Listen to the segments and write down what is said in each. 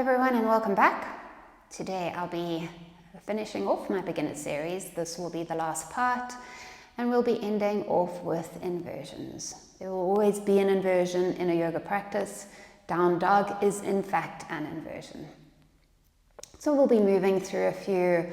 everyone and welcome back. Today I'll be finishing off my beginner series. This will be the last part and we'll be ending off with inversions. There will always be an inversion in a yoga practice. Down dog is in fact an inversion. So we'll be moving through a few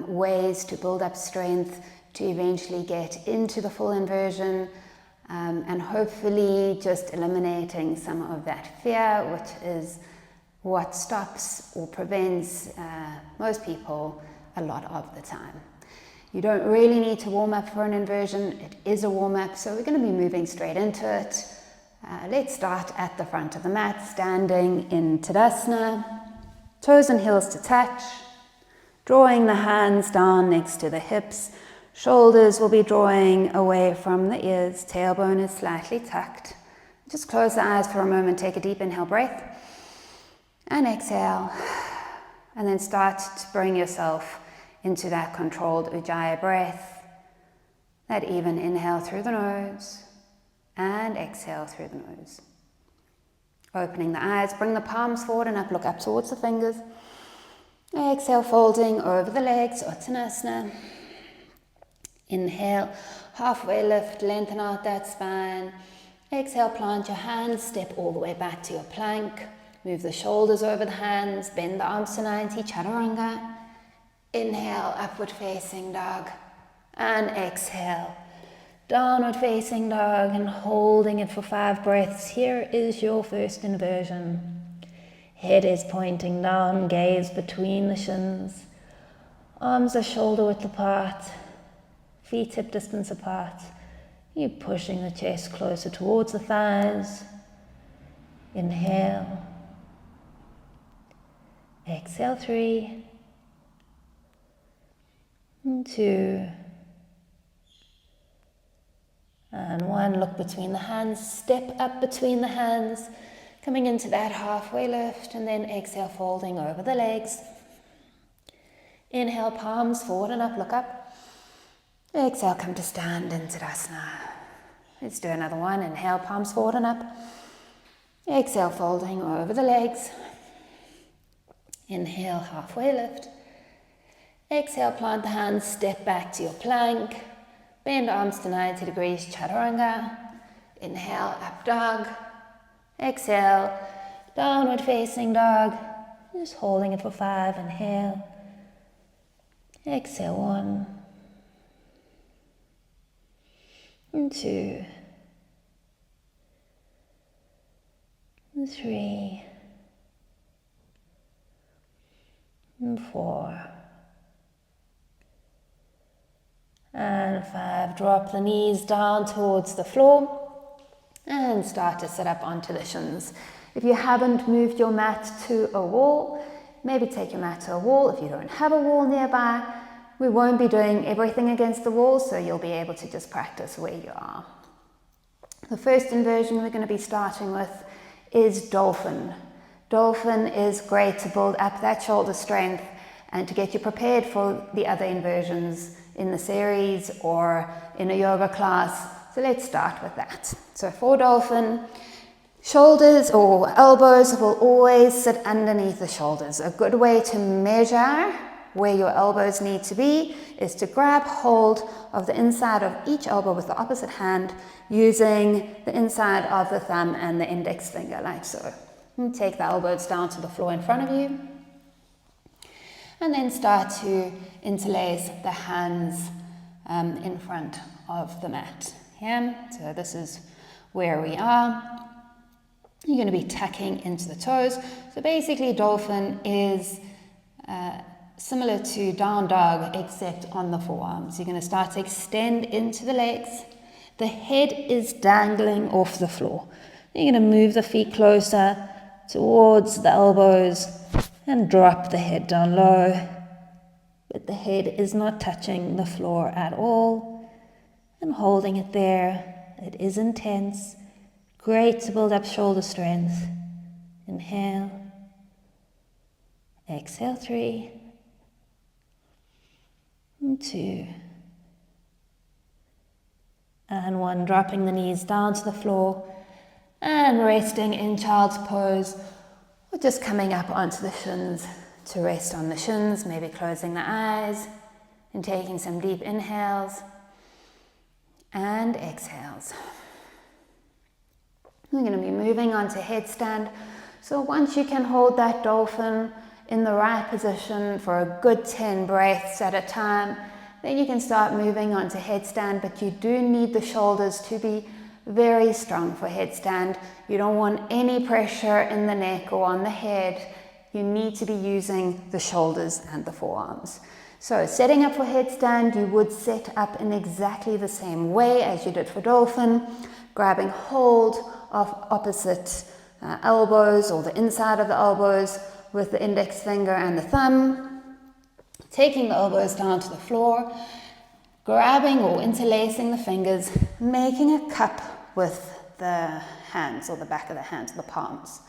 ways to build up strength to eventually get into the full inversion. And hopefully just eliminating some of that fear, which is what stops or prevents most people a lot of the time. You don't really need to warm up for an inversion. It is a warm up, so we're going to be moving straight into it. Let's start at the front of the mat, standing in Tadasana, toes and heels to touch, drawing the hands down next to the hips. Shoulders will be drawing away from the ears, tailbone is slightly tucked. Just close the eyes for a moment, take a deep inhale breath and exhale. And then start to bring yourself into that controlled Ujjayi breath. That even inhale through the nose and exhale through the nose. Opening the eyes, bring the palms forward and up, look up towards the fingers. Exhale, folding over the legs, Uttanasana. Inhale, halfway lift, lengthen out that spine. Exhale, plant your hands, step all the way back to your plank. Move the shoulders over the hands, bend the arms to 90, Chaturanga. Inhale, upward facing dog. And exhale, downward facing dog, and holding it for 5 breaths. Here is your first inversion. Head is pointing down, gaze between the shins. Arms are shoulder width apart. Feet hip distance apart. You're pushing the chest closer towards the thighs. Inhale. Exhale, 3. 2. And 1. Look between the hands. Step up between the hands. Coming into that halfway lift. And then exhale, folding over the legs. Inhale, palms forward and up. Look up. Exhale, come to stand in Tadasana. Let's do another one. Inhale, palms forward and up. Exhale, folding over the legs. Inhale, halfway lift. Exhale, plant the hands, step back to your plank. Bend arms to 90 degrees, Chaturanga. Inhale, up dog. Exhale, downward facing dog. Just holding it for 5. Inhale. Exhale, 1. 2, 3, 4, and 5. Drop the knees down towards the floor and start to sit up onto the shins. If you haven't moved your mat to a wall, maybe take your mat to a wall. If you don't have a wall nearby, we won't be doing everything against the wall, so you'll be able to just practice where you are. The first inversion we're going to be starting with is dolphin. Dolphin is great to build up that shoulder strength and to get you prepared for the other inversions in the series or in a yoga class. So let's start with that. So for dolphin, shoulders or elbows will always sit underneath the shoulders. A good way to measure where your elbows need to be is to grab hold of the inside of each elbow with the opposite hand using the inside of the thumb and the index finger like so. And take the elbows down to the floor in front of you and then start to interlace the hands in front of the mat. Yeah? So this is where we are. You're going to be tucking into the toes. So basically dolphin is similar to down dog except on the forearms. You're going to start to extend into the legs. The head is dangling off the floor. You're going to move the feet closer towards the elbows and drop the head down low. But the head is not touching the floor at all. And holding it there. It is intense. Great to build up shoulder strength. Inhale. Exhale, 3. 2, and 1. Dropping the knees down to the floor and resting in child's pose Or just coming up onto the shins to rest on the shins, maybe closing the eyes and taking some deep inhales and exhales. We're going to be moving on to headstand. So once you can hold that dolphin in the right position for a good 10 breaths at a time, then you can start moving on to headstand, but you do need the shoulders to be very strong for headstand. You don't want any pressure in the neck or on the head. You need to be using the shoulders and the forearms. So setting up for headstand, you would set up in exactly the same way as you did for dolphin, grabbing hold of opposite elbows or the inside of the elbows with the index finger and the thumb, taking the elbows down to the floor, grabbing or interlacing the fingers, making a cup with the hands or the back of the hands, the palms.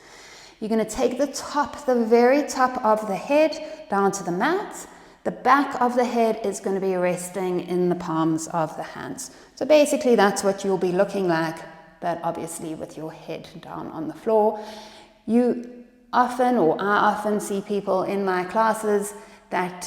You're going to take the very top of the head down to the mat. The back of the head is going to be resting in the palms of the hands. So basically that's what you'll be looking like, but obviously with your head down on the floor. You often, or I often see people in my classes that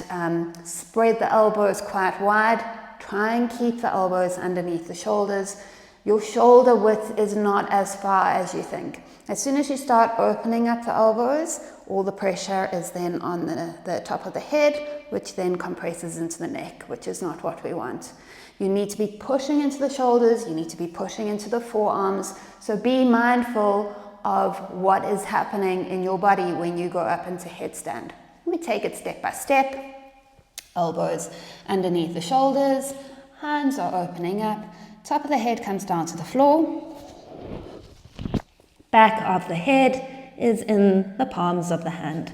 spread the elbows quite wide. Try and keep the elbows underneath the shoulders. Your shoulder width is not as far as you think. As soon as you start opening up the elbows, all the pressure is then on the top of the head, which then compresses into the neck, which is not what we want. You need to be pushing into the shoulders, you need to be pushing into the forearms. So be mindful of what is happening in your body when you go up into headstand. Let me take it step by step. Elbows underneath the shoulders, hands are opening up, top of the head comes down to the floor, back of the head is in the palms of the hand.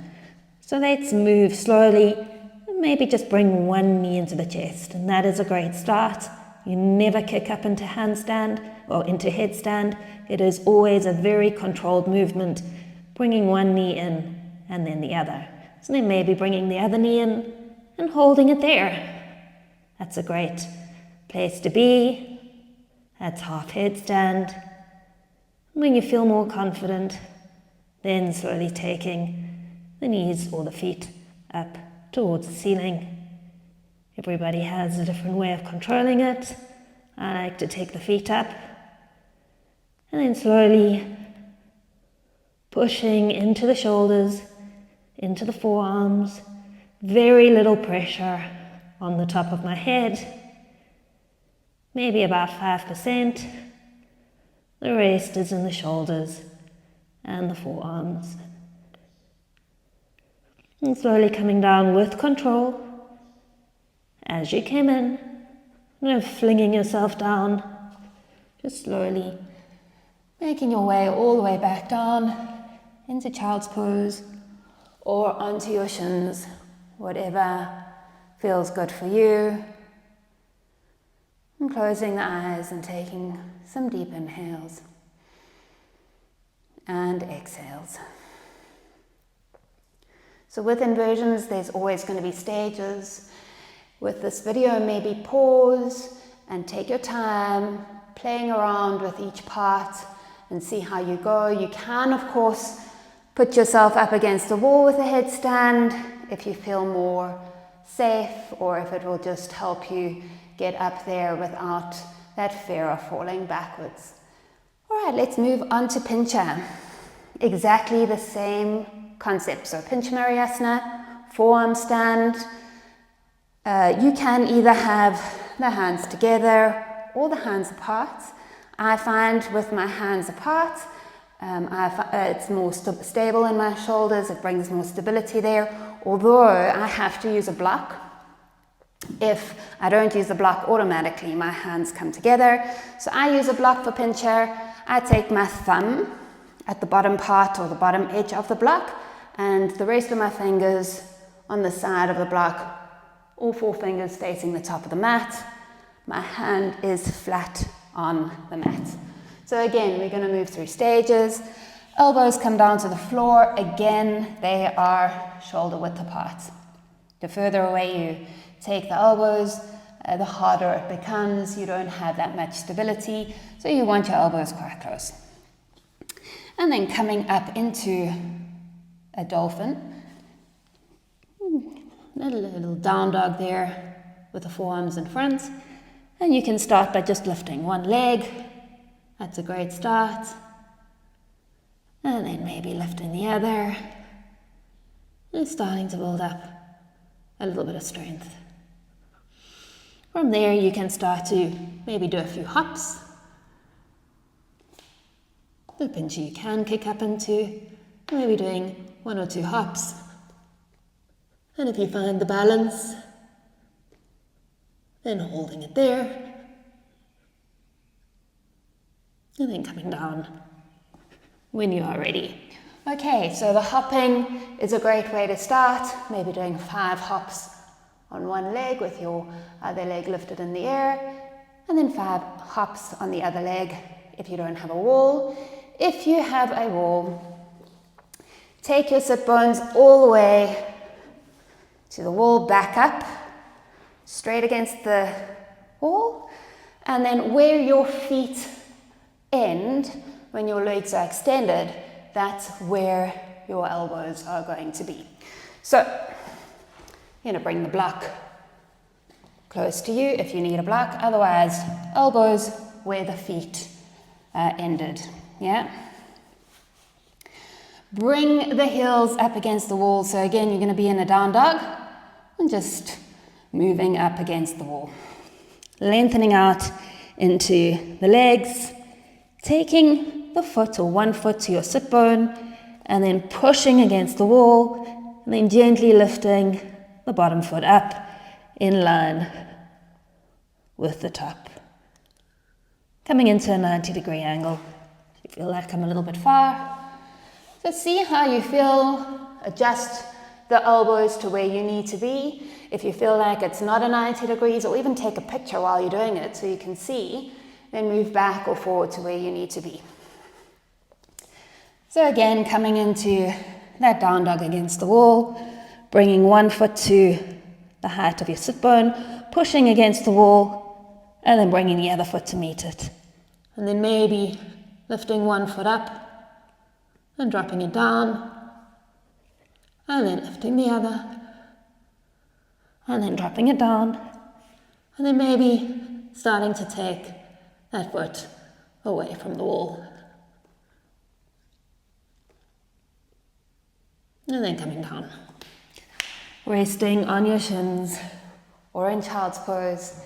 So let's move slowly, maybe just bring one knee into the chest, and that is a great start. You never kick up into handstand or into headstand. It is always a very controlled movement, bringing one knee in and then the other. So then maybe bringing the other knee in and holding it there. That's a great place to be. That's half headstand. When you feel more confident, then slowly taking the knees or the feet up towards the ceiling. Everybody has a different way of controlling it. I like to take the feet up and then slowly pushing into the shoulders, into the forearms. Very little pressure on the top of my head, maybe about 5%. The rest is in the shoulders and the forearms. And slowly coming down with control as you came in, no flinging yourself down, just slowly making your way all the way back down into child's pose or onto your shins, whatever feels good for you. And closing the eyes and taking some deep inhales and exhales. So with inversions, there's always going to be stages. With this video, maybe pause and take your time, playing around with each part and see how you go. You can, of course, put yourself up against the wall with a headstand if you feel more safe, or if it will just help you get up there without that fear of falling backwards. All right, let's move on to pincha. Exactly the same concept. So pincha Vinyasa, forearm stand. You can either have the hands together or the hands apart. I find with my hands apart, it's more stable in my shoulders, it brings more stability there, although I have to use a block. If I don't use the block, automatically my hands come together. So I use a block for pincha. I take my thumb at the bottom part or the bottom edge of the block and the rest of my fingers on the side of the block, all 4 fingers facing the top of the mat. My hand is flat on the mat. So again, we're going to move through stages. Elbows come down to the floor. Again, they are shoulder width apart. The further away you take the elbows, the harder it becomes. You don't have that much stability, so you want your elbows quite close. And then coming up into a dolphin. A little down dog there with the forearms in front. And you can start by just lifting one leg. That's a great start. And then maybe lifting the other. And starting to build up a little bit of strength. From there you can start to maybe do a few hops. The pinch you can kick up into, maybe doing 1 or 2 hops. And if you find the balance, then holding it there. And then coming down when you are ready. Okay, so the hopping is a great way to start. Maybe doing 5 hops on one leg with your other leg lifted in the air. And then 5 hops on the other leg if you don't have a wall. If you have a wall, take your sit bones all the way to the wall, back up, straight against the wall, and then where your feet end, when your legs are extended, that's where your elbows are going to be. So, you're going to bring the block close to you if you need a block, otherwise elbows where the feet ended. Yeah. Bring the heels up against the wall. So again, you're going to be in a down dog and just moving up against the wall. Lengthening out into the legs, taking the foot or one foot to your sit bone and then pushing against the wall and then gently lifting the bottom foot up in line with the top. Coming into a 90-degree angle. You feel like I'm a little bit far. So see how you feel. Adjust the elbows to where you need to be. If you feel like it's not a 90 degrees, or even take a picture while you're doing it so you can see, then move back or forward to where you need to be. So again, coming into that down dog against the wall, bringing one foot to the height of your sit bone, pushing against the wall, and then bringing the other foot to meet it. And then maybe lifting one foot up and dropping it down, and then lifting the other, and then dropping it down, and then maybe starting to take that foot away from the wall. And then coming down. Resting on your shins or in child's pose,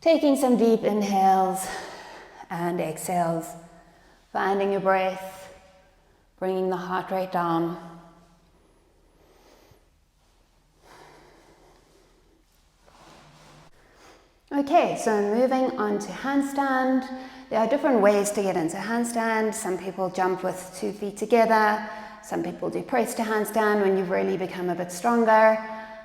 taking some deep inhales and exhales, finding your breath, bringing the heart rate down. Okay, so moving on to handstand. There are different ways to get into handstand. Some people jump with 2 feet together. Some people do press to handstand when you've really become a bit stronger.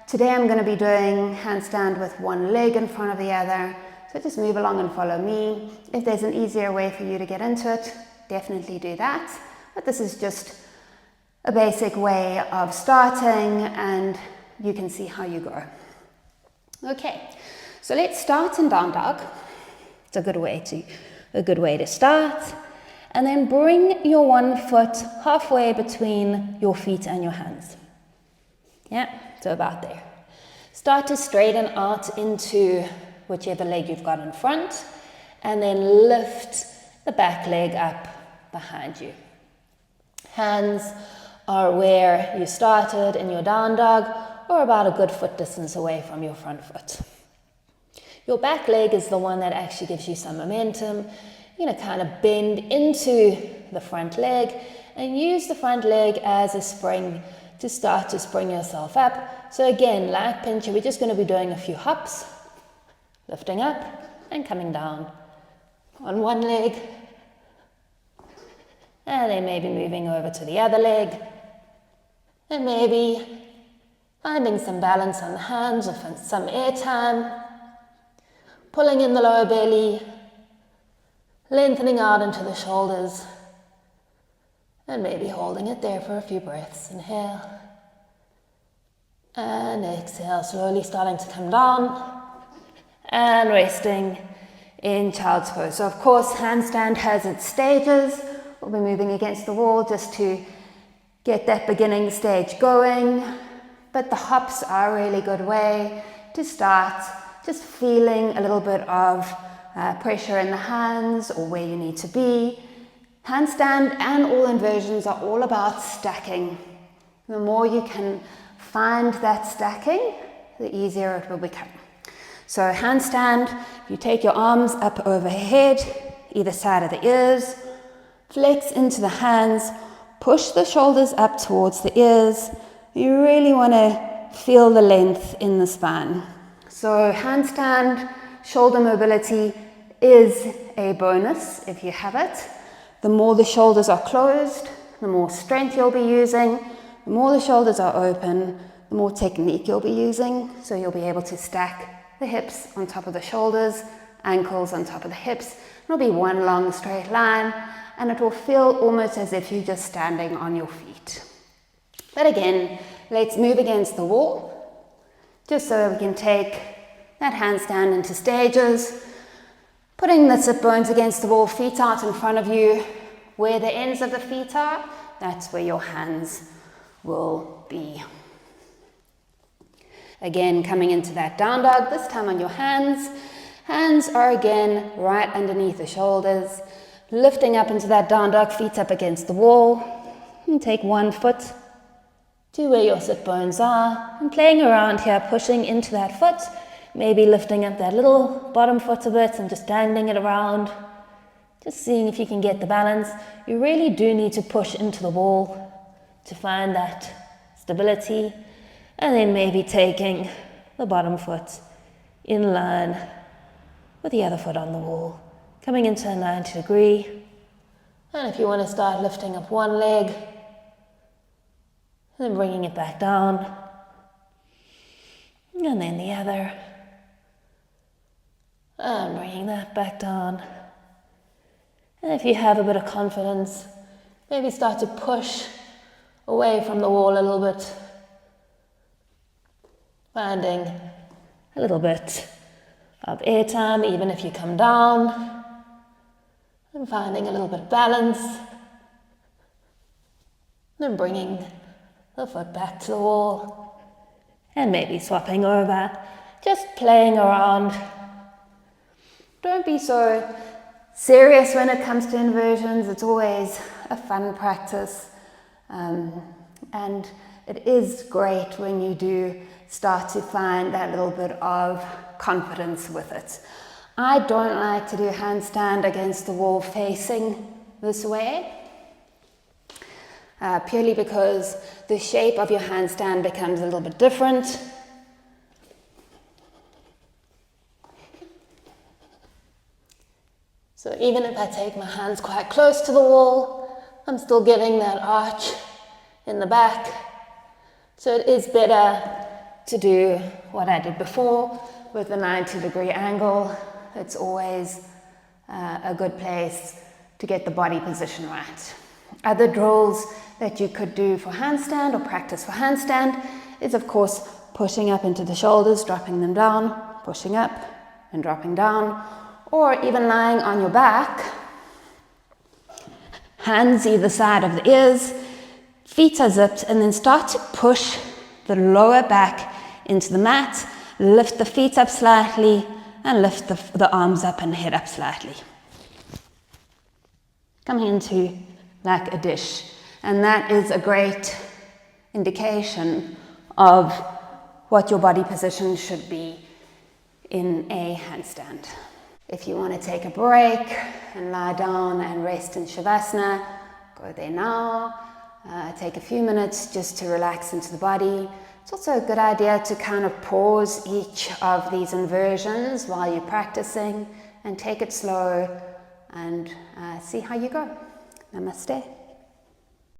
Today I'm going to be doing handstand with one leg in front of the other. So just move along and follow me. If there's an easier way for you to get into it, definitely do that. But this is just a basic way of starting and you can see how you go. Okay, so let's start in down dog. It's a good way to start. And then bring your one foot halfway between your feet and your hands. Yeah, so about there. Start to straighten out into whichever leg you've got in front, and then lift the back leg up behind you. Hands are where you started in your down dog, or about a good foot distance away from your front foot. Your back leg is the one that actually gives you some momentum. You're going to kind of bend into the front leg and use the front leg as a spring to start to spring yourself up. So again, like pincher, we're just going to be doing a few hops, lifting up and coming down on one leg, and then maybe moving over to the other leg, and maybe finding some balance on the hands or some air time, pulling in the lower belly, lengthening out into the shoulders, and maybe holding it there for a few breaths. Inhale and exhale, slowly starting to come down and resting in child's pose. So of course, handstand has its stages. We'll be moving against the wall just to get that beginning stage going, but the hops are a really good way to start just feeling a little bit of pressure in the hands or where you need to be. Handstand and all inversions are all about stacking. The more you can find that stacking, the easier it will become. So handstand, you take your arms up overhead, either side of the ears, flex into the hands, push the shoulders up towards the ears. You really want to feel the length in the spine. So handstand, shoulder mobility is a bonus if you have it. The more the shoulders are closed, the more strength you'll be using. The more the shoulders are open, the more technique you'll be using. So you'll be able to stack the hips on top of the shoulders, ankles on top of the hips. It'll be one long straight line, and it will feel almost as if you're just standing on your feet. But again, let's move against the wall, just so we can take that handstand into stages. Putting the sit bones against the wall, feet out in front of you. Where the ends of the feet are, that's where your hands will be. Again, coming into that down dog, this time on your hands. Hands are again right underneath the shoulders. Lifting up into that down dog, feet up against the wall. And take one foot to where your sit bones are. And playing around here, pushing into that foot. Maybe lifting up that little bottom foot a bit and just dangling it around. Just seeing if you can get the balance. You really do need to push into the wall to find that stability. And then maybe taking the bottom foot in line with the other foot on the wall. Coming into a 90 degree. And if you want to start lifting up one leg, and then bringing it back down. And then the other. And bringing that back down. And if you have a bit of confidence, maybe start to push away from the wall a little bit. Finding a little bit of airtime, even if you come down. And finding a little bit of balance. And bringing the foot back to the wall. And maybe swapping over. Just playing around. Don't be so serious when it comes to inversions. It's always a fun practice. And it is great when you do start to find that little bit of confidence with it. I don't like to do handstand against the wall facing this way, purely because the shape of your handstand becomes a little bit different. So even if I take my hands quite close to the wall, I'm still getting that arch in the back. So it is better to do what I did before with the 90 degree angle. It's always a good place to get the body position right. Other drills that you could do for handstand or practice for handstand is of course pushing up into the shoulders, dropping them down, pushing up and dropping down, or even lying on your back, hands either side of the ears, feet are zipped, and then start to push the lower back into the mat, lift the feet up slightly, and lift the arms up and head up slightly. Coming into like a dish, and that is a great indication of what your body position should be in a handstand. If you want to take a break and lie down and rest in Shavasana, go there now. Take a few minutes just to relax into the body. It's also a good idea to kind of pause each of these inversions while you're practicing and take it slow and see how you go. Namaste.